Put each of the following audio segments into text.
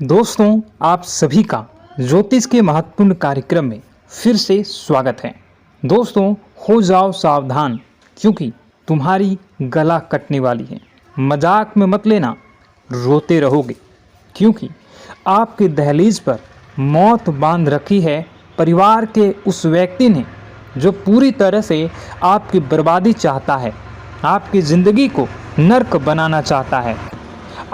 दोस्तों, आप सभी का ज्योतिष के महत्वपूर्ण कार्यक्रम में फिर से स्वागत है। दोस्तों, हो जाओ सावधान क्योंकि तुम्हारी गला कटने वाली है। मजाक में मत लेना, रोते रहोगे क्योंकि आपके दहलीज पर मौत बांध रखी है परिवार के उस व्यक्ति ने जो पूरी तरह से आपकी बर्बादी चाहता है, आपकी ज़िंदगी को नर्क बनाना चाहता है,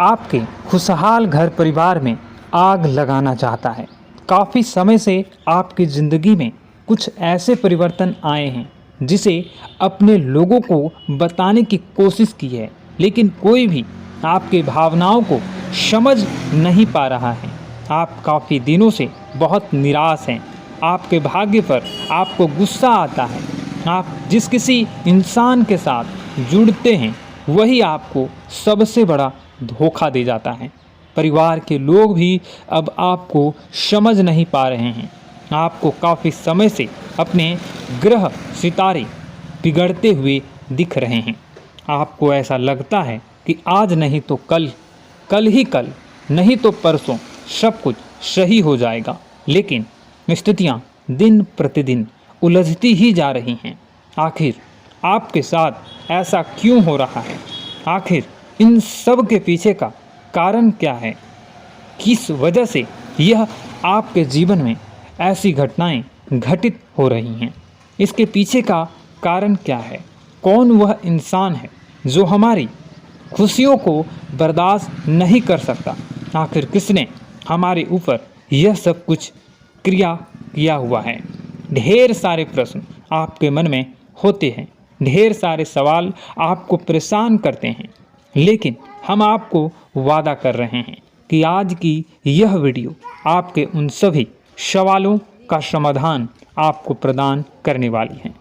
आपके खुशहाल घर परिवार में आग लगाना चाहता है। काफ़ी समय से आपकी ज़िंदगी में कुछ ऐसे परिवर्तन आए हैं जिसे अपने लोगों को बताने की कोशिश की है, लेकिन कोई भी आपकी भावनाओं को समझ नहीं पा रहा है। आप काफ़ी दिनों से बहुत निराश हैं। आपके भाग्य पर आपको गुस्सा आता है। आप जिस किसी इंसान के साथ जुड़ते हैं वही आपको सबसे बड़ा धोखा दे जाता है। परिवार के लोग भी अब आपको समझ नहीं पा रहे हैं। आपको काफ़ी समय से अपने ग्रह सितारे बिगड़ते हुए दिख रहे हैं। आपको ऐसा लगता है कि आज नहीं तो कल, कल ही कल नहीं तो परसों सब कुछ सही हो जाएगा, लेकिन स्थितियाँ दिन प्रतिदिन उलझती ही जा रही हैं। आखिर आपके साथ ऐसा क्यों हो रहा है? आखिर इन सब के पीछे का कारण क्या है? किस वजह से यह आपके जीवन में ऐसी घटनाएं घटित हो रही हैं? इसके पीछे का कारण क्या है? कौन वह इंसान है जो हमारी खुशियों को बर्दाश्त नहीं कर सकता? आखिर किसने हमारे ऊपर यह सब कुछ क्रिया किया हुआ है? ढेर सारे प्रश्न आपके मन में होते हैं, ढेर सारे सवाल आपको परेशान करते हैं, लेकिन हम आपको वादा कर रहे हैं कि आज की यह वीडियो आपके उन सभी सवालों का समाधान आपको प्रदान करने वाली है,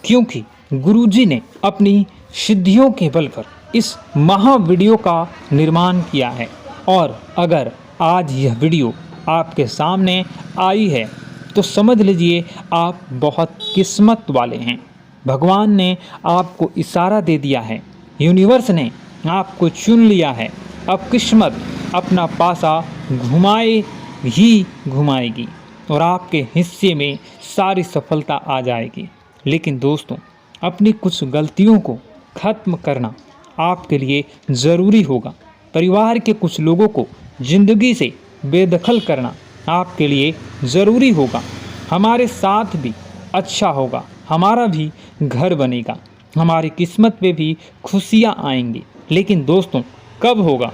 क्योंकि गुरुजी ने अपनी सिद्धियों के बल पर इस महा वीडियो का निर्माण किया है। और अगर आज यह वीडियो आपके सामने आई है तो समझ लीजिए आप बहुत किस्मत वाले हैं। भगवान ने आपको इशारा दे दिया है, यूनिवर्स ने आपको चुन लिया है। अब किस्मत अपना पासा घुमाए ही घुमाएगी और आपके हिस्से में सारी सफलता आ जाएगी। लेकिन दोस्तों, अपनी कुछ गलतियों को ख़त्म करना आपके लिए ज़रूरी होगा। परिवार के कुछ लोगों को ज़िंदगी से बेदखल करना आपके लिए ज़रूरी होगा। हमारे साथ भी अच्छा होगा, हमारा भी घर बनेगा, हमारी किस्मत पे भी खुशियाँ आएंगी। लेकिन दोस्तों, कब होगा?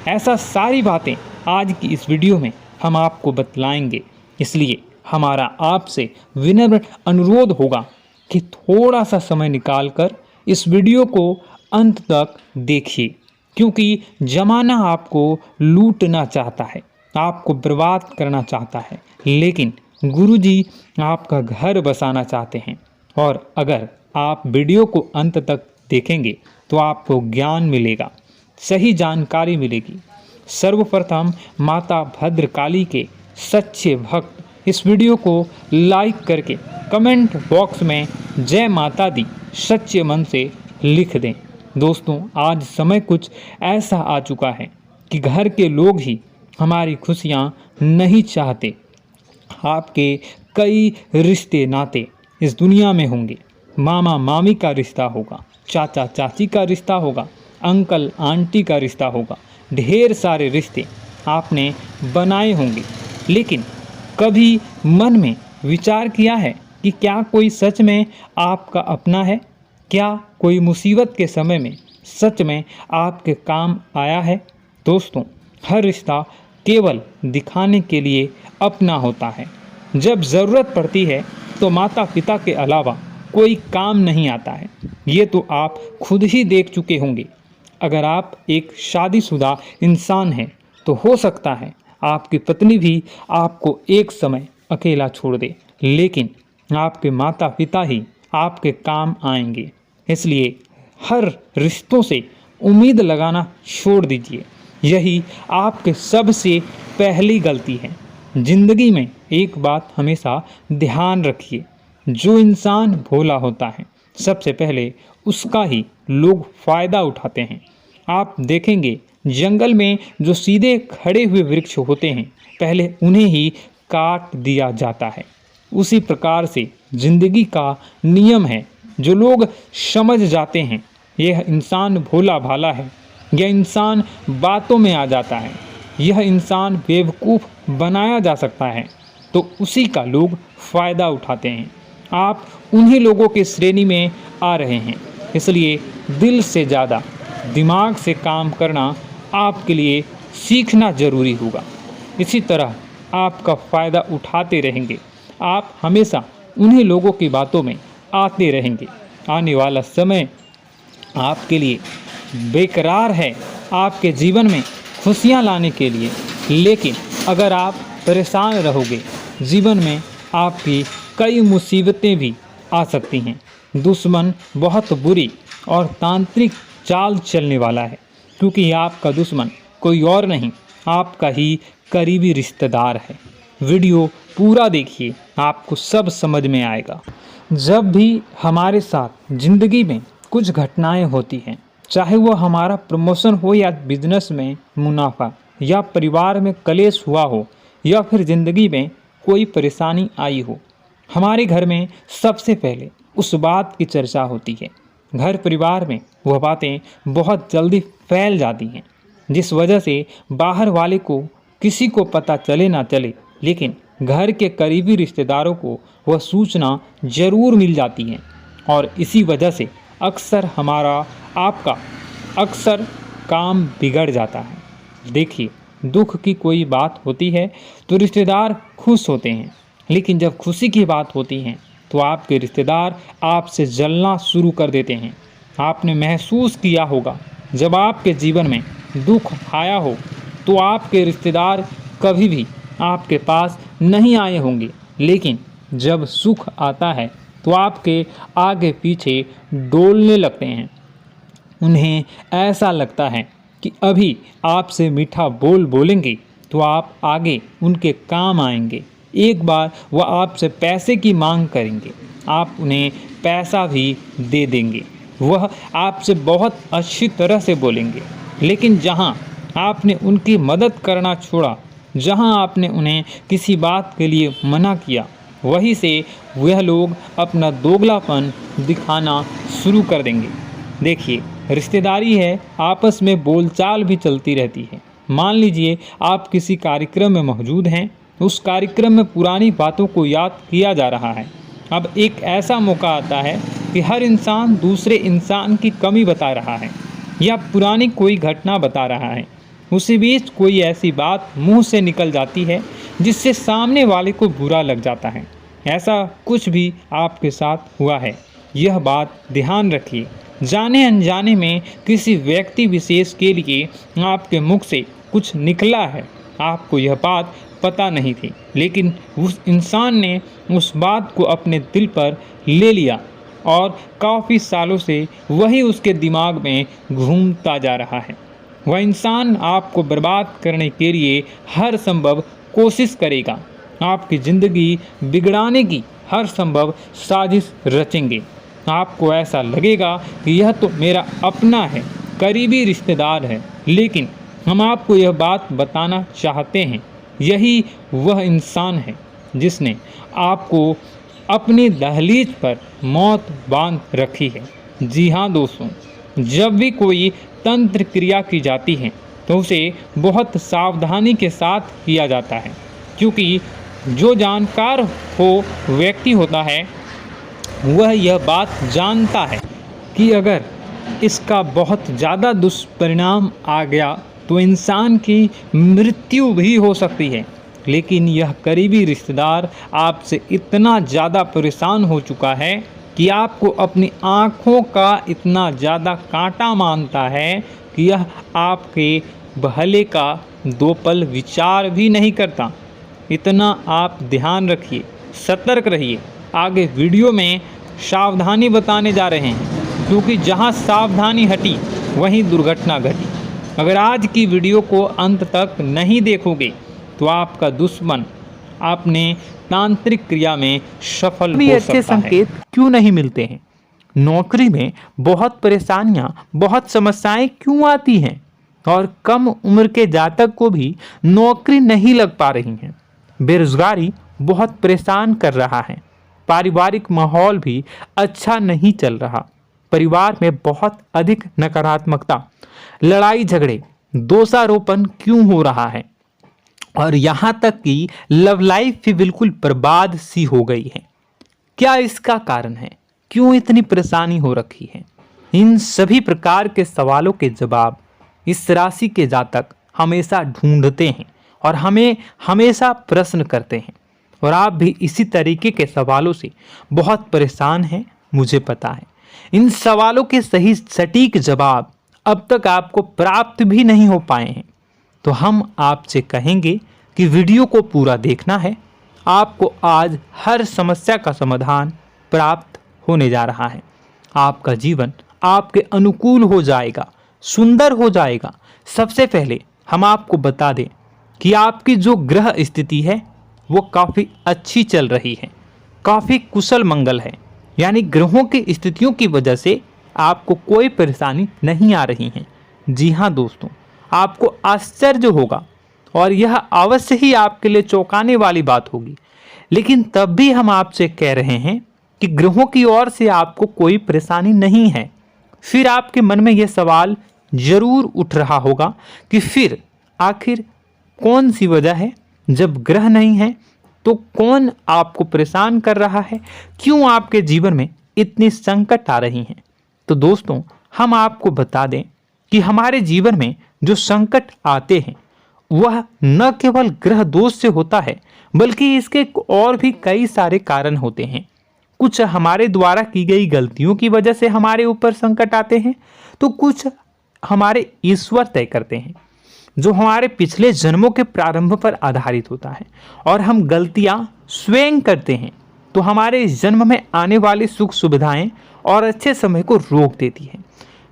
ऐसा सारी बातें आज की इस वीडियो में हम आपको बतलाएंगे। इसलिए हमारा आपसे विनम्र अनुरोध होगा कि थोड़ा सा समय निकालकर इस वीडियो को अंत तक देखिए, क्योंकि ज़माना आपको लूटना चाहता है, आपको बर्बाद करना चाहता है, लेकिन गुरुजी आपका घर बसाना चाहते हैं। और अगर आप वीडियो को अंत तक देखेंगे तो आपको ज्ञान मिलेगा, सही जानकारी मिलेगी। सर्वप्रथम माता भद्रकाली के सच्चे भक्त इस वीडियो को लाइक करके कमेंट बॉक्स में जय माता दी सच्चे मन से लिख दें। दोस्तों, आज समय कुछ ऐसा आ चुका है कि घर के लोग ही हमारी खुशियाँ नहीं चाहते। आपके कई रिश्ते नाते इस दुनिया में होंगे। मामा मामी का रिश्ता होगा, चाचा चाची का रिश्ता होगा, अंकल आंटी का रिश्ता होगा, ढेर सारे रिश्ते आपने बनाए होंगे। लेकिन कभी मन में विचार किया है कि क्या कोई सच में आपका अपना है? क्या कोई मुसीबत के समय में सच में आपके काम आया है? दोस्तों, हर रिश्ता केवल दिखाने के लिए अपना होता है। जब ज़रूरत पड़ती है तो माता पिता के अलावा कोई काम नहीं आता है। ये तो आप खुद ही देख चुके होंगे। अगर आप एक शादीशुदा इंसान हैं तो हो सकता है आपकी पत्नी भी आपको एक समय अकेला छोड़ दे, लेकिन आपके माता पिता ही आपके काम आएंगे। इसलिए हर रिश्तों से उम्मीद लगाना छोड़ दीजिए। यही आपके सबसे पहली गलती है। जिंदगी में एक बात हमेशा ध्यान रखिए, जो इंसान भोला होता है सबसे पहले उसका ही लोग फ़ायदा उठाते हैं। आप देखेंगे जंगल में जो सीधे खड़े हुए वृक्ष होते हैं पहले उन्हें ही काट दिया जाता है। उसी प्रकार से जिंदगी का नियम है। जो लोग समझ जाते हैं यह इंसान भोला भाला है, यह इंसान बातों में आ जाता है, यह इंसान बेवकूफ़ बनाया जा सकता है, तो उसी का लोग फ़ायदा उठाते हैं। आप उन्हीं लोगों की श्रेणी में आ रहे हैं। इसलिए दिल से ज़्यादा दिमाग से काम करना आपके लिए सीखना ज़रूरी होगा। इसी तरह आपका फ़ायदा उठाते रहेंगे, आप हमेशा उन्हीं लोगों की बातों में आते रहेंगे। आने वाला समय आपके लिए बेकरार है, आपके जीवन में खुशियाँ लाने के लिए, लेकिन अगर आप परेशान रहोगे जीवन में आपकी कई मुसीबतें भी आ सकती हैं। दुश्मन बहुत बुरी और तांत्रिक चाल चलने वाला है, क्योंकि आपका दुश्मन कोई और नहीं आपका ही करीबी रिश्तेदार है। वीडियो पूरा देखिए, आपको सब समझ में आएगा। जब भी हमारे साथ ज़िंदगी में कुछ घटनाएं होती हैं, चाहे वो हमारा प्रमोशन हो या बिजनेस में मुनाफा या परिवार में कलेश हुआ हो या फिर ज़िंदगी में कोई परेशानी आई हो, हमारे घर में सबसे पहले उस बात की चर्चा होती है। घर परिवार में वह बातें बहुत जल्दी फैल जाती हैं, जिस वजह से बाहर वाले को किसी को पता चले ना चले, लेकिन घर के करीबी रिश्तेदारों को वह सूचना ज़रूर मिल जाती है। और इसी वजह से अक्सर हमारा आपका अक्सर काम बिगड़ जाता है। देखिए, दुख की कोई बात होती है तो रिश्तेदार खुश होते हैं, लेकिन जब खुशी की बात होती है तो आपके रिश्तेदार आपसे जलना शुरू कर देते हैं। आपने महसूस किया होगा, जब आपके जीवन में दुख आया हो तो आपके रिश्तेदार कभी भी आपके पास नहीं आए होंगे, लेकिन जब सुख आता है तो आपके आगे पीछे डोलने लगते हैं। उन्हें ऐसा लगता है कि अभी आपसे मीठा बोल बोलेंगे तो आप आगे उनके काम आएंगे। एक बार वह आपसे पैसे की मांग करेंगे, आप उन्हें पैसा भी दे देंगे। वह आपसे बहुत अच्छी तरह से बोलेंगे, लेकिन जहां आपने उनकी मदद करना छोड़ा, जहां आपने उन्हें किसी बात के लिए मना किया, वहीं से वह लोग अपना दोगलापन दिखाना शुरू कर देंगे। देखिए, रिश्तेदारी है, आपस में बोलचाल भी चलती रहती है। मान लीजिए आप किसी कार्यक्रम में मौजूद हैं, उस कार्यक्रम में पुरानी बातों को याद किया जा रहा है। अब एक ऐसा मौका आता है कि हर इंसान दूसरे इंसान की कमी बता रहा है या पुरानी कोई घटना बता रहा है। उसी बीच कोई ऐसी बात मुंह से निकल जाती है जिससे सामने वाले को बुरा लग जाता है। ऐसा कुछ भी आपके साथ हुआ है, यह बात ध्यान रखिए। जाने अनजाने में किसी व्यक्ति विशेष के लिए आपके मुख से कुछ निकला है, आपको यह बात पता नहीं थी, लेकिन उस इंसान ने उस बात को अपने दिल पर ले लिया और काफ़ी सालों से वही उसके दिमाग में घूमता जा रहा है। वह इंसान आपको बर्बाद करने के लिए हर संभव कोशिश करेगा, आपकी ज़िंदगी बिगड़ाने की हर संभव साजिश रचेंगे। आपको ऐसा लगेगा कि यह तो मेरा अपना है, करीबी रिश्तेदार है, लेकिन हम आपको यह बात बताना चाहते हैं, यही वह इंसान है जिसने आपको अपनी दहलीज पर मौत बांध रखी है। जी हाँ दोस्तों, जब भी कोई तंत्र क्रिया की जाती है तो उसे बहुत सावधानी के साथ किया जाता है, क्योंकि जो जानकार हो व्यक्ति होता है वह यह बात जानता है कि अगर इसका बहुत ज़्यादा दुष्परिणाम आ गया तो इंसान की मृत्यु भी हो सकती है। लेकिन यह करीबी रिश्तेदार आपसे इतना ज़्यादा परेशान हो चुका है कि आपको अपनी आँखों का इतना ज़्यादा कांटा मानता है कि यह आपके भले का दो पल विचार भी नहीं करता। इतना आप ध्यान रखिए, सतर्क रहिए। आगे वीडियो में सावधानी बताने जा रहे हैं, क्योंकि जहां सावधानी हटी वहीं दुर्घटना घटी। अगर आज की वीडियो को अंत तक नहीं देखोगे तो आपका दुश्मन अपने तांत्रिक क्रिया में सफल हो सकता है। अच्छे संकेत क्यों नहीं मिलते हैं? नौकरी में बहुत परेशानियां, बहुत समस्याएं क्यों आती हैं? और कम उम्र के जातक को भी नौकरी नहीं लग पा रही है। बेरोजगारी बहुत परेशान कर रहा है। पारिवारिक माहौल भी अच्छा नहीं चल रहा। परिवार में बहुत अधिक नकारात्मकता, लड़ाई झगड़े, दोषारोपण क्यों हो रहा है, और यहां तक कि लव लाइफ भी बिल्कुल बर्बाद सी हो गई है। क्या इसका कारण है? क्यों इतनी परेशानी हो रखी है? इन सभी प्रकार के सवालों के जवाब इस राशि के जातक हमेशा ढूंढते हैं और हमें हमेशा प्रश्न करते हैं। और आप भी इसी तरीके के सवालों से बहुत परेशान हैं, मुझे पता है। इन सवालों के सही सटीक जवाब अब तक आपको प्राप्त भी नहीं हो पाए हैं, तो हम आपसे कहेंगे कि वीडियो को पूरा देखना है। आपको आज हर समस्या का समाधान प्राप्त होने जा रहा है। आपका जीवन आपके अनुकूल हो जाएगा, सुंदर हो जाएगा। सबसे पहले हम आपको बता दें कि आपकी जो ग्रह स्थिति है वो काफ़ी अच्छी चल रही है, काफ़ी कुशल मंगल है। यानी ग्रहों की स्थितियों की वजह से आपको कोई परेशानी नहीं आ रही है। जी हाँ दोस्तों, आपको आश्चर्य होगा और यह अवश्य ही आपके लिए चौंकाने वाली बात होगी, लेकिन तब भी हम आपसे कह रहे हैं कि ग्रहों की ओर से आपको कोई परेशानी नहीं है। फिर आपके मन में यह सवाल जरूर उठ रहा होगा कि फिर आखिर कौन सी वजह है? जब ग्रह नहीं है तो कौन आपको परेशान कर रहा है? क्यों आपके जीवन में इतनी संकट आ रही हैं? तो दोस्तों, हम आपको बता दें कि हमारे जीवन में जो संकट आते हैं वह न केवल ग्रह दोष से होता है, बल्कि इसके और भी कई सारे कारण होते हैं। कुछ हमारे द्वारा की गई गलतियों की वजह से हमारे ऊपर संकट आते हैं, तो कुछ हमारे ईश्वर तय करते हैं, जो हमारे पिछले जन्मों के प्रारंभ पर आधारित होता है। और हम गलतियां स्वयं करते हैं तो हमारे इस जन्म में आने वाली सुख सुविधाएं और अच्छे समय को रोक देती है।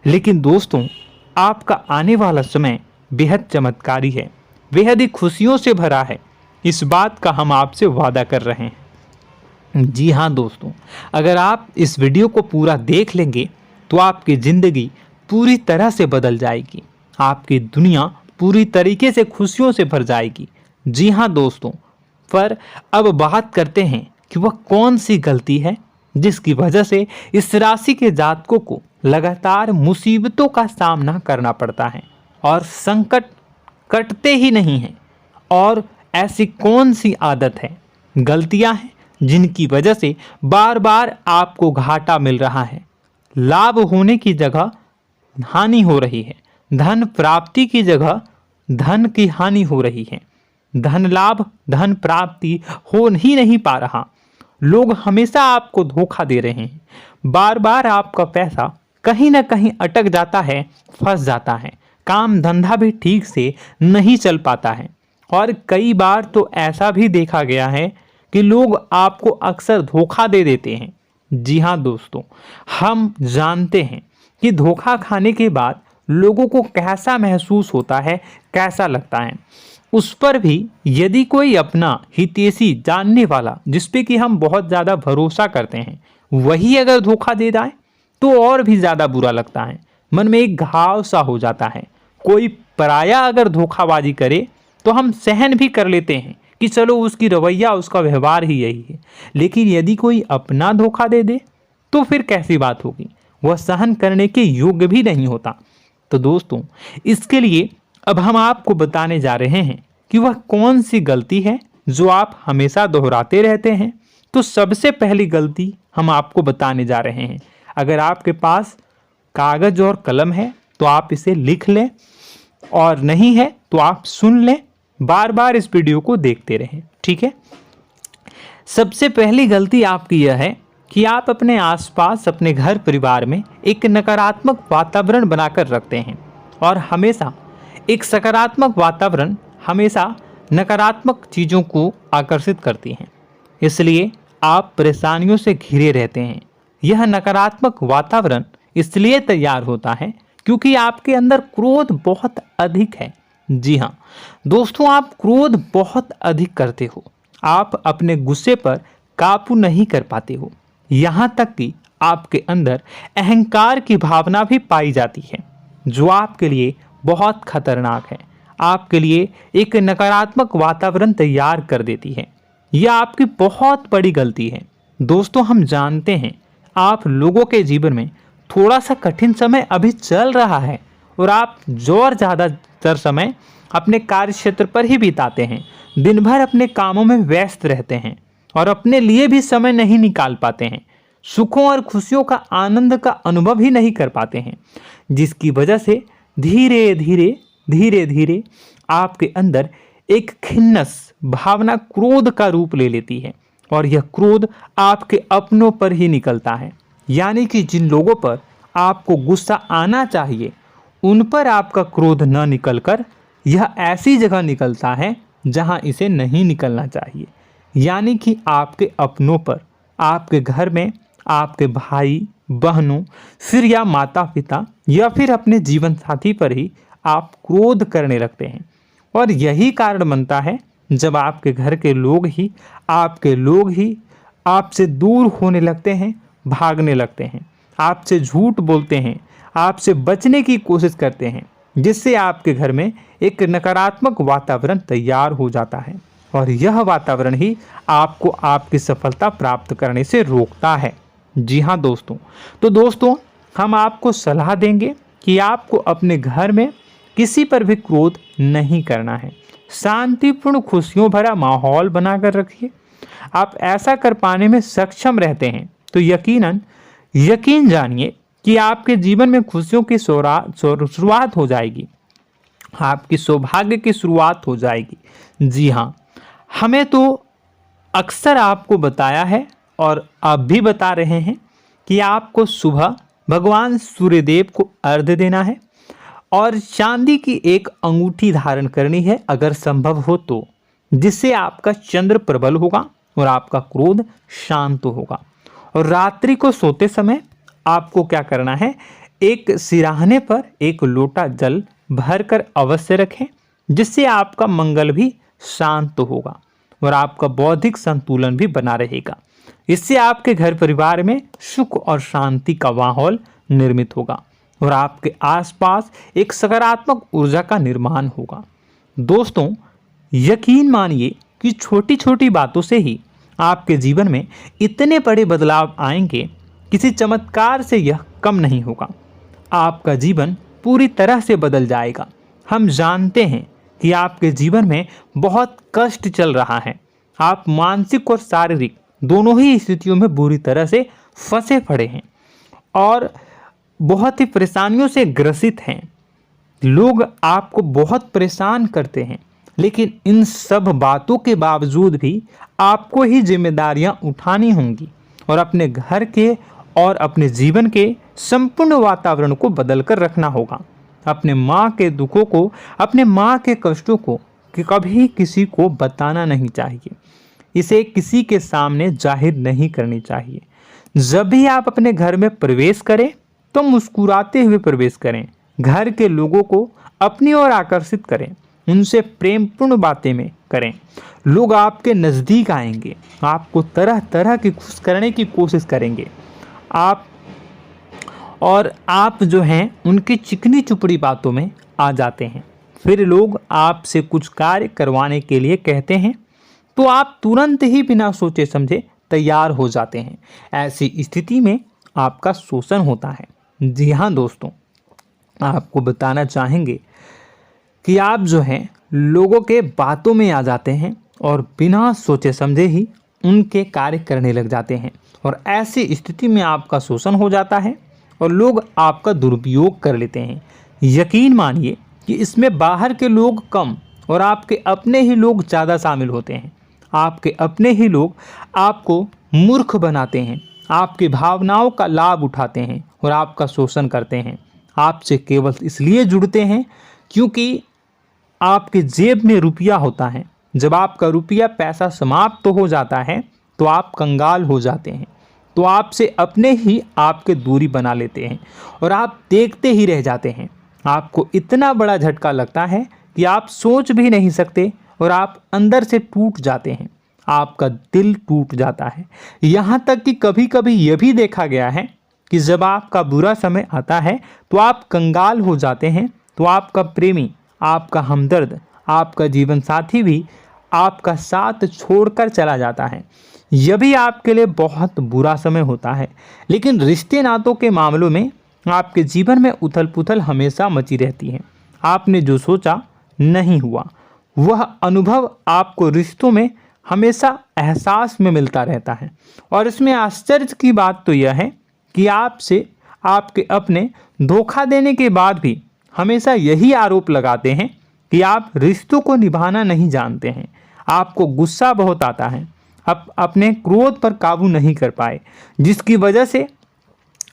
लेकिन दोस्तों, आपका आने वाला समय बेहद चमत्कारी है, बेहद ही खुशियों से भरा है। इस बात का हम आपसे वादा कर रहे हैं। जी हाँ दोस्तों, अगर आप इस वीडियो को पूरा देख लेंगे तो आपकी ज़िंदगी पूरी तरह से बदल जाएगी। आपकी दुनिया पूरी तरीके से खुशियों से भर जाएगी। जी हाँ दोस्तों, पर अब बात करते हैं कि वह कौन सी गलती है जिसकी वजह से इस राशि के जातकों को लगातार मुसीबतों का सामना करना पड़ता है और संकट कटते ही नहीं हैं। और ऐसी कौन सी आदत है, गलतियां हैं जिनकी वजह से बार बार आपको घाटा मिल रहा है, लाभ होने की जगह हानि हो रही है, धन प्राप्ति की जगह धन की हानि हो रही है, धन लाभ धन प्राप्ति हो ही नहीं पा रहा। लोग हमेशा आपको धोखा दे रहे हैं। बार बार आपका पैसा कहीं ना कहीं अटक जाता है, फंस जाता है। काम धंधा भी ठीक से नहीं चल पाता है। और कई बार तो ऐसा भी देखा गया है कि लोग आपको अक्सर धोखा दे देते हैं। जी हाँ दोस्तों, हम जानते हैं कि धोखा खाने के बाद लोगों को कैसा महसूस होता है, कैसा लगता है। उस पर भी यदि कोई अपना हितैषी जानने वाला, जिस पे कि हम बहुत ज़्यादा भरोसा करते हैं, वही अगर धोखा दे जाए तो और भी ज़्यादा बुरा लगता है। मन में एक घाव सा हो जाता है। कोई पराया अगर धोखाबाजी करे तो हम सहन भी कर लेते हैं कि चलो उसकी रवैया, उसका व्यवहार ही यही है। लेकिन यदि कोई अपना धोखा दे दे तो फिर कैसी बात होगी? वह सहन करने के योग्य भी नहीं होता। तो दोस्तों, इसके लिए अब हम आपको बताने जा रहे हैं कि वह कौन सी गलती है जो आप हमेशा दोहराते रहते हैं। तो सबसे पहली गलती हम आपको बताने जा रहे हैं। अगर आपके पास कागज और कलम है तो आप इसे लिख लें, और नहीं है तो आप सुन लें, बार बार इस वीडियो को देखते रहें, ठीक है। सबसे पहली गलती आपकी यह है कि आप अपने आसपास, अपने घर परिवार में एक नकारात्मक वातावरण बनाकर रखते हैं। और हमेशा एक सकारात्मक वातावरण हमेशा नकारात्मक चीज़ों को आकर्षित करती हैं, इसलिए आप परेशानियों से घिरे रहते हैं। यह नकारात्मक वातावरण इसलिए तैयार होता है क्योंकि आपके अंदर क्रोध बहुत अधिक है। जी हाँ दोस्तों, आप क्रोध बहुत अधिक करते हो। आप अपने गुस्से पर काबू नहीं कर पाते हो। यहाँ तक कि आपके अंदर अहंकार की भावना भी पाई जाती है, जो आपके लिए बहुत खतरनाक है, आपके लिए एक नकारात्मक वातावरण तैयार कर देती है। यह आपकी बहुत बड़ी गलती है। दोस्तों, हम जानते हैं आप लोगों के जीवन में थोड़ा सा कठिन समय अभी चल रहा है और आप जोर ज़्यादातर समय अपने कार्य क्षेत्र पर ही बिताते हैं, दिन भर अपने कामों में व्यस्त रहते हैं और अपने लिए भी समय नहीं निकाल पाते हैं, सुखों और खुशियों का आनंद का अनुभव ही नहीं कर पाते हैं, जिसकी वजह से धीरे धीरे आपके अंदर एक खिन्नस भावना क्रोध का रूप ले लेती है और यह क्रोध आपके अपनों पर ही निकलता है। यानी कि जिन लोगों पर आपको गुस्सा आना चाहिए उन पर आपका क्रोध न निकलकर यह ऐसी जगह निकलता है जहां इसे नहीं निकलना चाहिए। यानी कि आपके अपनों पर, आपके घर में, आपके भाई बहनों, फिर या माता पिता या फिर अपने जीवन साथी पर ही आप क्रोध करने लगते हैं। और यही कारण बनता है जब आपके घर के लोग ही आपसे दूर होने लगते हैं, भागने लगते हैं, आपसे झूठ बोलते हैं, आपसे बचने की कोशिश करते हैं, जिससे आपके घर में एक नकारात्मक वातावरण तैयार हो जाता है और यह वातावरण ही आपको आपकी सफलता प्राप्त करने से रोकता है। जी हाँ दोस्तों, तो दोस्तों हम आपको सलाह देंगे कि आपको अपने घर में किसी पर भी क्रोध नहीं करना है। शांतिपूर्ण खुशियों भरा माहौल बनाकर रखिए। आप ऐसा कर पाने में सक्षम रहते हैं तो यकीन जानिए कि आपके जीवन में खुशियों की शुरुआत हो जाएगी, आपकी सौभाग्य की शुरुआत हो जाएगी। जी हाँ, हमें तो अक्सर आपको बताया है और आप भी बता रहे हैं कि आपको सुबह भगवान सूर्यदेव को अर्घ्य देना है और चांदी की एक अंगूठी धारण करनी है अगर संभव हो तो, जिससे आपका चंद्र प्रबल होगा और आपका क्रोध शांत होगा। और रात्रि को सोते समय आपको क्या करना है, एक सिराहने पर एक लोटा जल भरकर अवश्य रखें, जिससे आपका मंगल भी शांत होगा और आपका बौद्धिक संतुलन भी बना रहेगा। इससे आपके घर परिवार में सुख और शांति का माहौल निर्मित होगा और आपके आसपास एक सकारात्मक ऊर्जा का निर्माण होगा। दोस्तों, यकीन मानिए कि छोटी छोटी बातों से ही आपके जीवन में इतने बड़े बदलाव आएंगे, किसी चमत्कार से यह कम नहीं होगा। आपका जीवन पूरी तरह से बदल जाएगा। हम जानते हैं कि आपके जीवन में बहुत कष्ट चल रहा है, आप मानसिक और शारीरिक दोनों ही स्थितियों में बुरी तरह से फंसे पड़े हैं और बहुत ही परेशानियों से ग्रसित हैं। लोग आपको बहुत परेशान करते हैं, लेकिन इन सब बातों के बावजूद भी आपको ही जिम्मेदारियां उठानी होंगी और अपने घर के और अपने जीवन के संपूर्ण वातावरण को बदल कर रखना होगा। अपने माँ के दुखों को, अपने माँ के कष्टों को कभी किसी को बताना नहीं चाहिए, इसे किसी के सामने जाहिर नहीं करनी चाहिए। जब भी आप अपने घर में प्रवेश करें तो मुस्कुराते हुए प्रवेश करें, घर के लोगों को अपनी ओर आकर्षित करें, उनसे प्रेमपूर्ण बातें में करें। लोग आपके नज़दीक आएंगे, आपको तरह तरह की खुश करने की कोशिश करेंगे। आप जो हैं उनकी चिकनी चुपड़ी बातों में आ जाते हैं। फिर लोग आपसे कुछ कार्य करवाने के लिए कहते हैं तो आप तुरंत ही बिना सोचे समझे तैयार हो जाते हैं। ऐसी स्थिति में आपका शोषण होता है। जी हाँ दोस्तों, आपको बताना चाहेंगे कि आप जो हैं लोगों के बातों में आ जाते हैं और बिना सोचे समझे ही उनके कार्य करने लग जाते हैं और ऐसी स्थिति में आपका शोषण हो जाता है और लोग आपका दुरुपयोग कर लेते हैं। यकीन मानिए कि इसमें बाहर के लोग कम और आपके अपने ही लोग ज़्यादा शामिल होते हैं। आपके अपने ही लोग आपको मूर्ख बनाते हैं, आपकी भावनाओं का लाभ उठाते हैं और आपका शोषण करते हैं। आपसे केवल इसलिए जुड़ते हैं क्योंकि आपके जेब में रुपया होता है। जब आपका रुपया पैसा समाप्त हो जाता है तो आप कंगाल हो जाते हैं, तो आपसे अपने ही आपके दूरी बना लेते हैं और आप देखते ही रह जाते हैं। आपको इतना बड़ा झटका लगता है कि आप सोच भी नहीं सकते और आप अंदर से टूट जाते हैं, आपका दिल टूट जाता है। यहाँ तक कि कभी कभी यह भी देखा गया है कि जब आपका बुरा समय आता है तो आप कंगाल हो जाते हैं तो आपका प्रेमी, आपका हमदर्द, आपका जीवन साथी भी आपका साथ छोड़कर चला जाता है। यह भी आपके लिए बहुत बुरा समय होता है। लेकिन रिश्ते नातों के मामलों में आपके जीवन में उथल पुथल हमेशा मची रहती है। आपने जो सोचा नहीं हुआ, वह अनुभव आपको रिश्तों में हमेशा एहसास में मिलता रहता है। और इसमें आश्चर्य की बात तो यह है कि आपसे आपके अपने धोखा देने के बाद भी हमेशा यही आरोप लगाते हैं कि आप रिश्तों को निभाना नहीं जानते हैं। आपको गुस्सा बहुत आता है, आप अपने क्रोध पर काबू नहीं कर पाए, जिसकी वजह से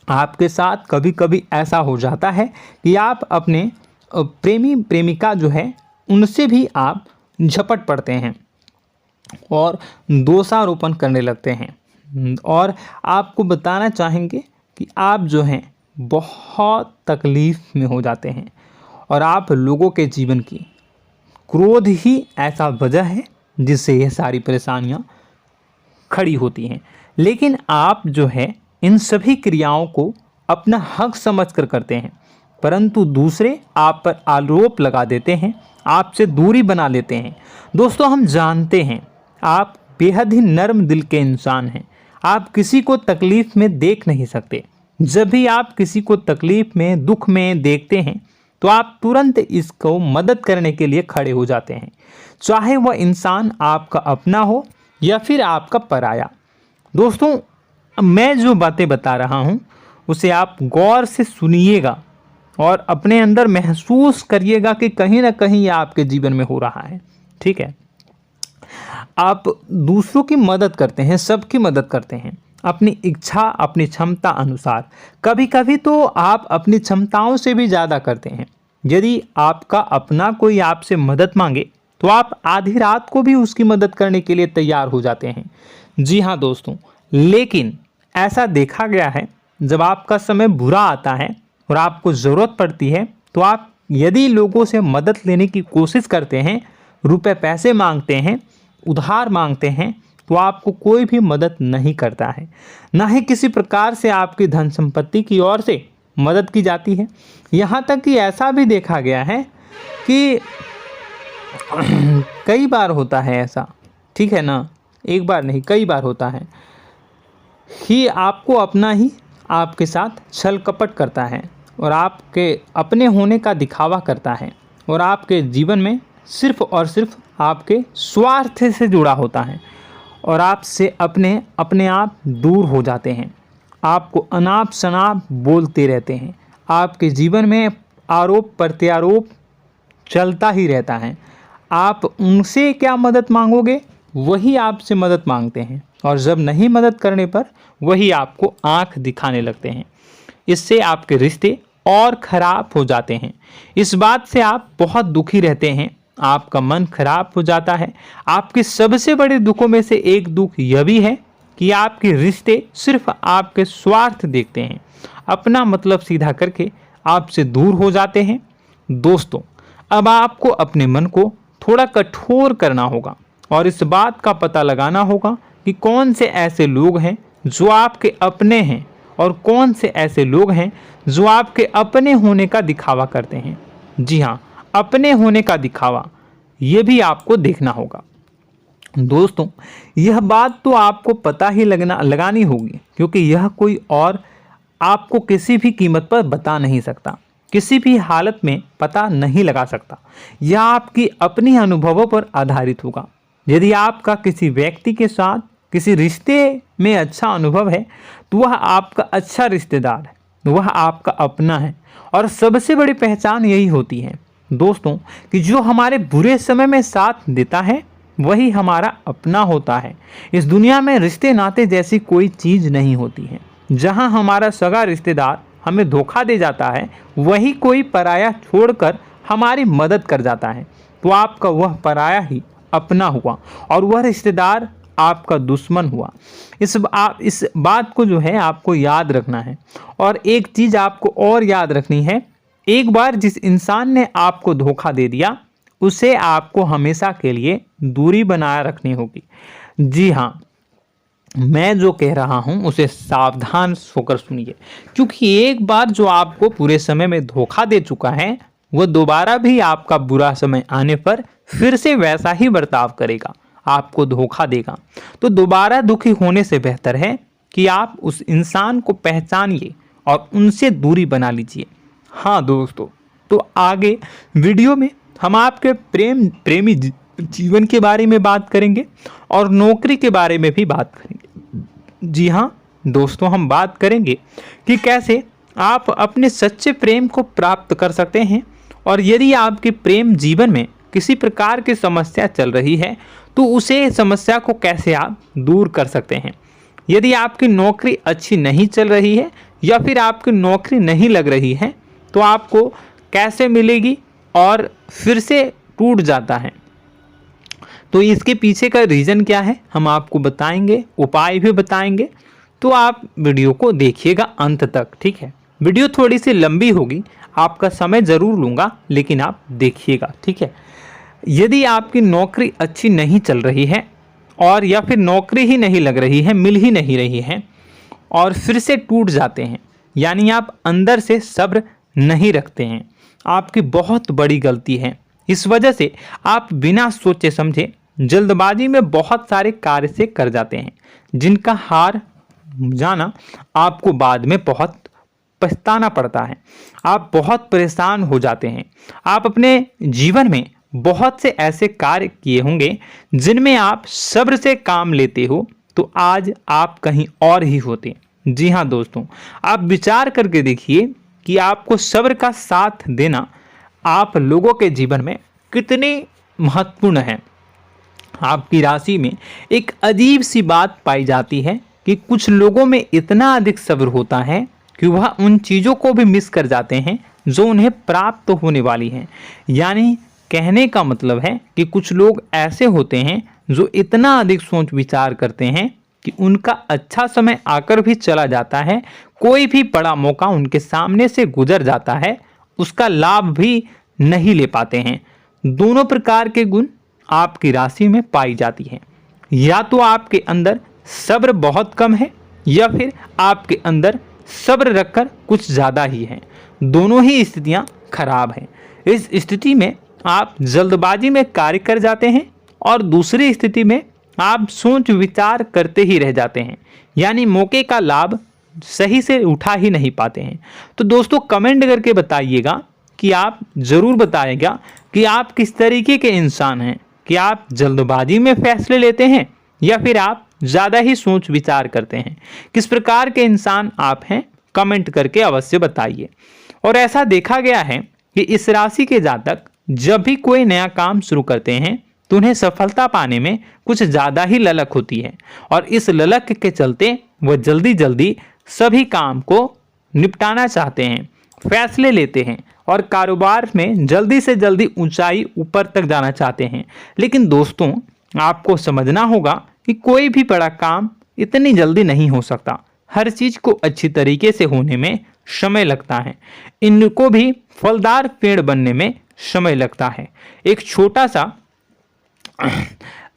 आपके साथ कभी कभी ऐसा हो जाता है कि आप अपने प्रेमी प्रेमिका जो है उनसे भी आप झपट पड़ते हैं और दोषारोपण करने लगते हैं। और आपको बताना चाहेंगे कि आप जो हैं बहुत तकलीफ़ में हो जाते हैं और आप लोगों के जीवन की क्रोध ही ऐसा वजह है जिससे यह सारी परेशानियां खड़ी होती हैं। लेकिन आप जो है इन सभी क्रियाओं को अपना हक समझकर करते हैं, परंतु दूसरे आप पर आरोप लगा देते हैं, आपसे दूरी बना लेते हैं। दोस्तों, हम जानते हैं आप बेहद ही नर्म दिल के इंसान हैं। आप किसी को तकलीफ़ में देख नहीं सकते। जब भी आप किसी को तकलीफ़ में, दुख में देखते हैं तो आप तुरंत इसको मदद करने के लिए खड़े हो जाते हैं, चाहे वह इंसान आपका अपना हो या फिर आपका पराया। दोस्तों, मैं जो बातें बता रहा हूँ उसे आप गौर से सुनिएगा और अपने अंदर महसूस करिएगा कि कहीं ना कहीं यह आपके जीवन में हो रहा है। ठीक है, आप दूसरों की मदद करते हैं, सबकी मदद करते हैं अपनी इच्छा, अपनी क्षमता अनुसार। कभी कभी तो आप अपनी क्षमताओं से भी ज़्यादा करते हैं। यदि आपका अपना कोई आपसे मदद मांगे तो आप आधी रात को भी उसकी मदद करने के लिए तैयार हो जाते हैं। जी हाँ दोस्तों, लेकिन ऐसा देखा गया है जब आपका समय बुरा आता है और आपको ज़रूरत पड़ती है तो आप यदि लोगों से मदद लेने की कोशिश करते हैं, रुपए पैसे मांगते हैं, उधार मांगते हैं, तो आपको कोई भी मदद नहीं करता है। ना ही किसी प्रकार से आपकी धन संपत्ति की ओर से मदद की जाती है। यहाँ तक कि ऐसा भी देखा गया है कि कई बार होता है ऐसा, ठीक है ना, एक बार नहीं कई बार होता है कि आपको अपना ही आपके साथ छल कपट करता है और आपके अपने होने का दिखावा करता है और आपके जीवन में सिर्फ और सिर्फ आपके स्वार्थ से जुड़ा होता है और आपसे अपने आप दूर हो जाते हैं। आपको अनाप शनाप बोलते रहते हैं। आपके जीवन में आरोप प्रत्यारोप चलता ही रहता है। आप उनसे क्या मदद मांगोगे, वही आपसे मदद मांगते हैं और जब नहीं मदद करने पर वही आपको आंख दिखाने लगते हैं। इससे आपके रिश्ते और ख़राब हो जाते हैं। इस बात से आप बहुत दुखी रहते हैं, आपका मन खराब हो जाता है। आपके सबसे बड़े दुखों में से एक दुख यह भी है कि आपके रिश्ते सिर्फ आपके स्वार्थ देखते हैं, अपना मतलब सीधा करके आपसे दूर हो जाते हैं। दोस्तों, अब आपको अपने मन को थोड़ा कठोर करना होगा और इस बात का पता लगाना होगा कि कौन से ऐसे लोग हैं जो आपके अपने हैं और कौन से ऐसे लोग हैं जो आपके अपने होने का दिखावा करते हैं। जी हाँ, अपने होने का दिखावा, ये भी आपको देखना होगा। दोस्तों, यह बात तो आपको पता ही लगानी होगी, क्योंकि यह कोई और आपको किसी भी कीमत पर बता नहीं सकता, किसी भी हालत में पता नहीं लगा सकता। यह आपकी अपनी अनुभवों पर आधारित होगा। यदि आपका किसी व्यक्ति के साथ किसी रिश्ते में अच्छा अनुभव है तो वह आपका अच्छा रिश्तेदार है, वह आपका अपना है। और सबसे बड़ी पहचान यही होती है दोस्तों कि जो हमारे बुरे समय में साथ देता है वही हमारा अपना होता है। इस दुनिया में रिश्ते नाते जैसी कोई चीज़ नहीं होती है। जहां हमारा सगा रिश्तेदार हमें धोखा दे जाता है, वही कोई पराया छोड़कर हमारी मदद कर जाता है, तो आपका वह पराया ही अपना हुआ और वह रिश्तेदार आपका दुश्मन हुआ। इस बात को जो है आपको याद रखना है। और एक चीज़ आपको और याद रखनी है, एक बार जिस इंसान ने आपको धोखा दे दिया उसे आपको हमेशा के लिए दूरी बनाए रखनी होगी। जी हाँ, मैं जो कह रहा हूँ उसे सावधान होकर सुनिए, क्योंकि एक बार जो आपको पूरे समय में धोखा दे चुका है वह दोबारा भी आपका बुरा समय आने पर फिर से वैसा ही बर्ताव करेगा, आपको धोखा देगा। तो दोबारा दुखी होने से बेहतर है कि आप उस इंसान को पहचानिए और उनसे दूरी बना लीजिए। हाँ दोस्तों, तो आगे वीडियो में हम आपके प्रेमी जीवन के बारे में बात करेंगे और नौकरी के बारे में भी बात करेंगे। जी हाँ दोस्तों, हम बात करेंगे कि कैसे आप अपने सच्चे प्रेम को प्राप्त कर सकते हैं, और यदि आपके प्रेम जीवन में किसी प्रकार की समस्या चल रही है तो उसे समस्या को कैसे आप दूर कर सकते हैं। यदि आपकी नौकरी अच्छी नहीं चल रही है या फिर आपकी नौकरी नहीं लग रही है तो आपको कैसे मिलेगी और फिर से टूट जाता है, तो इसके पीछे का रीज़न क्या है हम आपको बताएंगे, उपाय भी बताएंगे। तो आप वीडियो को देखिएगा अंत तक, ठीक है। वीडियो थोड़ी सी लंबी होगी, आपका समय ज़रूर लूँगा, लेकिन आप देखिएगा, ठीक है। यदि आपकी नौकरी अच्छी नहीं चल रही है और या फिर नौकरी ही नहीं लग रही है, मिल ही नहीं रही है और फिर से टूट जाते हैं, यानी आप अंदर से सब्र नहीं रखते हैं, आपकी बहुत बड़ी गलती है। इस वजह से आप बिना सोचे समझे जल्दबाजी में बहुत सारे कार्य से कर जाते हैं, जिनका हार जाना आपको बाद में बहुत पछताना पड़ता है। आप बहुत परेशान हो जाते हैं। आप अपने जीवन में बहुत से ऐसे कार्य किए होंगे जिनमें आप सब्र से काम लेते हो, तो आज आप कहीं और ही होते। जी हाँ दोस्तों, आप विचार करके देखिए कि आपको सब्र का साथ देना आप लोगों के जीवन में कितने महत्वपूर्ण है। आपकी राशि में एक अजीब सी बात पाई जाती है कि कुछ लोगों में इतना अधिक सब्र होता है कि वह उन चीज़ों को भी मिस कर जाते हैं जो उन्हें प्राप्त होने वाली हैं। यानी कहने का मतलब है कि कुछ लोग ऐसे होते हैं जो इतना अधिक सोच विचार करते हैं कि उनका अच्छा समय आकर भी चला जाता है, कोई भी बड़ा मौका उनके सामने से गुजर जाता है, उसका लाभ भी नहीं ले पाते हैं। दोनों प्रकार के गुण आपकी राशि में पाई जाती हैं। या तो आपके अंदर सब्र बहुत कम है या फिर आपके अंदर सब्र रखकर कुछ ज़्यादा ही है। दोनों ही स्थितियाँ खराब हैं। इस स्थिति में आप जल्दबाजी में कार्य कर जाते हैं और दूसरी स्थिति में आप सोच विचार करते ही रह जाते हैं, यानी मौके का लाभ सही से उठा ही नहीं पाते हैं। तो दोस्तों कमेंट करके बताइएगा कि आप ज़रूर बताइएगा कि आप किस तरीके के इंसान हैं, कि आप जल्दबाजी में फैसले लेते हैं या फिर आप ज़्यादा ही सोच विचार करते हैं। किस प्रकार के इंसान आप हैं, कमेंट करके अवश्य बताइए। और ऐसा देखा गया है कि इस राशि के जातक जब भी कोई नया काम शुरू करते हैं तो उन्हें सफलता पाने में कुछ ज़्यादा ही ललक होती है, और इस ललक के चलते वह जल्दी जल्दी सभी काम को निपटाना चाहते हैं, फैसले लेते हैं और कारोबार में जल्दी से जल्दी ऊंचाई ऊपर तक जाना चाहते हैं। लेकिन दोस्तों आपको समझना होगा कि कोई भी बड़ा काम इतनी जल्दी नहीं हो सकता। हर चीज़ को अच्छी तरीके से होने में समय लगता है। इनको भी फलदार पेड़ बनने में समय लगता है। एक छोटा सा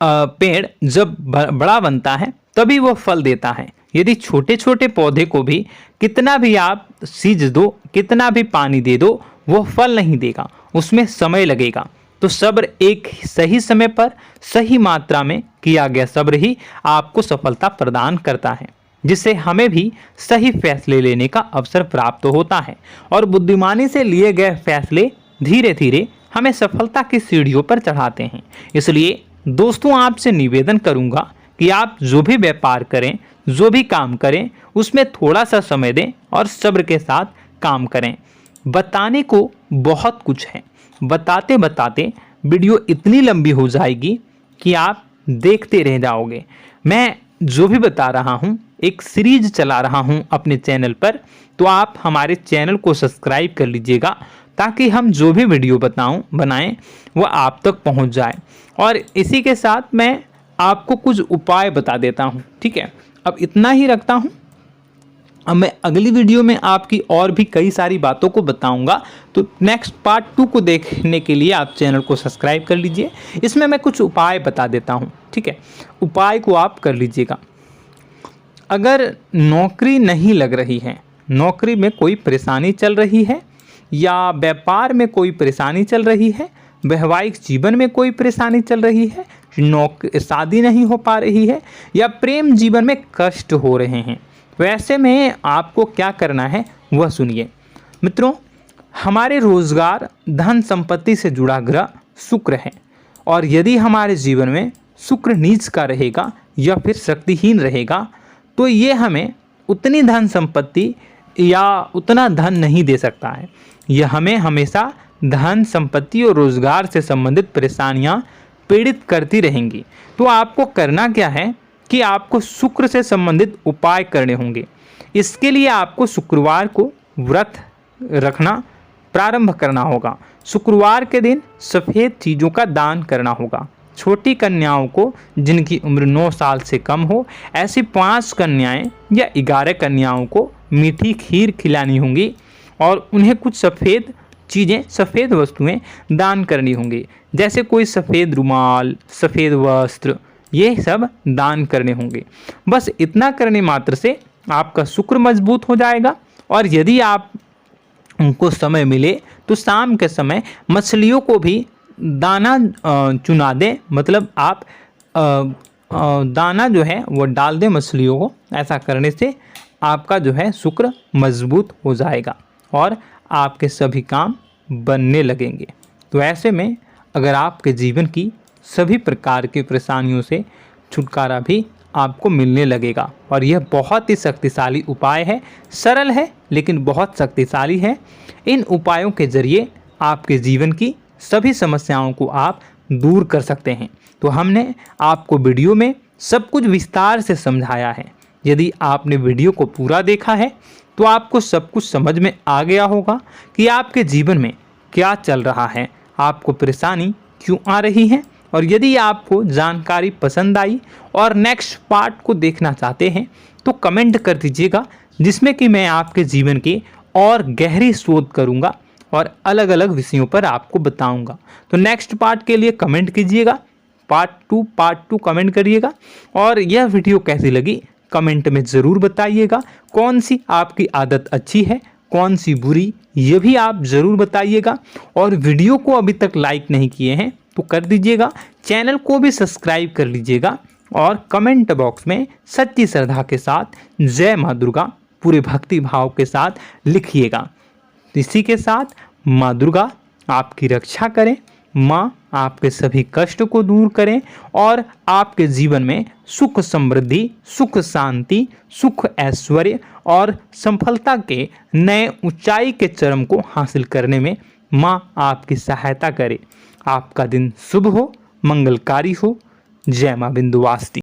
पेड़ जब बड़ा बनता है तभी वो फल देता है। यदि छोटे छोटे पौधे को भी कितना भी आप सींच दो, कितना भी पानी दे दो, वो फल नहीं देगा, उसमें समय लगेगा। तो सब्र एक सही समय पर सही मात्रा में किया गया सब्र ही आपको सफलता प्रदान करता है, जिससे हमें भी सही फैसले लेने का अवसर प्राप्त होता है। और बुद्धिमानी से लिए गए फैसले धीरे धीरे हमें सफलता की सीढ़ियों पर चढ़ाते हैं। इसलिए दोस्तों आपसे निवेदन करूंगा कि आप जो भी व्यापार करें, जो भी काम करें, उसमें थोड़ा सा समय दें और सब्र के साथ काम करें। बताने को बहुत कुछ है, बताते बताते वीडियो इतनी लंबी हो जाएगी कि आप देखते रह जाओगे। मैं जो भी बता रहा हूँ एक सीरीज चला रहा हूँ अपने चैनल पर, तो आप हमारे चैनल को सब्सक्राइब कर लीजिएगा ताकि हम जो भी वीडियो बनाएं वो आप तक पहुँच जाए। और इसी के साथ मैं आपको कुछ उपाय बता देता हूँ, ठीक है। अब इतना ही रखता हूँ। अब मैं अगली वीडियो में आपकी और भी कई सारी बातों को बताऊंगा। तो नेक्स्ट पार्ट 2 को देखने के लिए आप चैनल को सब्सक्राइब कर लीजिए। इसमें मैं कुछ उपाय बता देता हूं, ठीक है। उपाय को आप कर लीजिएगा। अगर नौकरी नहीं लग रही है, नौकरी में कोई परेशानी चल रही है या व्यापार में कोई परेशानी चल रही है, वैवाहिक जीवन में कोई परेशानी चल रही है, शादी नहीं हो पा रही है, या प्रेम जीवन में कष्ट हो रहे हैं, वैसे में आपको क्या करना है वह सुनिए। मित्रों, हमारे रोजगार, धन संपत्ति से जुड़ा ग्रह शुक्र है, और यदि हमारे जीवन में शुक्र नीच का रहेगा या फिर शक्तिहीन रहेगा तो ये हमें उतनी धन संपत्ति या उतना धन नहीं दे सकता है। यह हमें हमेशा धन संपत्ति और रोजगार से संबंधित परेशानियां पीड़ित करती रहेंगी। तो आपको करना क्या है कि आपको शुक्र से संबंधित उपाय करने होंगे। इसके लिए आपको शुक्रवार को व्रत रखना प्रारंभ करना होगा। शुक्रवार के दिन सफ़ेद चीज़ों का दान करना होगा। छोटी कन्याओं को जिनकी उम्र 9 साल से कम हो, ऐसी 5 कन्याएं या 11 कन्याओं को मीठी खीर खिलानी होंगी और उन्हें कुछ सफ़ेद चीज़ें, सफ़ेद वस्तुएं दान करनी होंगी, जैसे कोई सफ़ेद रुमाल, सफ़ेद वस्त्र, ये सब दान करने होंगे। बस इतना करने मात्र से आपका शुक्र मजबूत हो जाएगा। और यदि आप उनको समय मिले तो शाम के समय मछलियों को भी दाना चुना दें, मतलब आप दाना जो है वो डाल दें मछलियों को। ऐसा करने से आपका जो है शुक्र मजबूत हो जाएगा और आपके सभी काम बनने लगेंगे। तो ऐसे में अगर आपके जीवन की सभी प्रकार की परेशानियों से छुटकारा भी आपको मिलने लगेगा। और यह बहुत ही शक्तिशाली उपाय है, सरल है लेकिन बहुत शक्तिशाली है। इन उपायों के जरिए आपके जीवन की सभी समस्याओं को आप दूर कर सकते हैं। तो हमने आपको वीडियो में सब कुछ विस्तार से समझाया है। यदि आपने वीडियो को पूरा देखा है तो आपको सब कुछ समझ में आ गया होगा कि आपके जीवन में क्या चल रहा है, आपको परेशानी क्यों आ रही है। और यदि आपको जानकारी पसंद आई और नेक्स्ट पार्ट को देखना चाहते हैं तो कमेंट कर दीजिएगा, जिसमें कि मैं आपके जीवन की और गहरी शोध करूंगा और अलग अलग विषयों पर आपको बताऊंगा। तो नेक्स्ट पार्ट के लिए कमेंट कीजिएगा, पार्ट टू कमेंट करिएगा। और यह वीडियो कैसी लगी कमेंट में ज़रूर बताइएगा। कौन सी आपकी आदत अच्छी है, कौन सी बुरी, ये भी आप ज़रूर बताइएगा। और वीडियो को अभी तक लाइक नहीं किए हैं तो कर दीजिएगा, चैनल को भी सब्सक्राइब कर लीजिएगा और कमेंट बॉक्स में सच्ची श्रद्धा के साथ जय माँ दुर्गा पूरे भक्ति भाव के साथ लिखिएगा। इसी के साथ माँ दुर्गा आपकी रक्षा करें, माँ आपके कष्ट कष्ट को दूर करें और आपके जीवन में सुख समृद्धि, सुख शांति, सुख ऐश्वर्य और सफलता के नए ऊंचाई के चरम को हासिल करने में माँ आपकी सहायता करे। आपका दिन शुभ हो, मंगलकारी हो। जय माँ विंध्यवासिनी।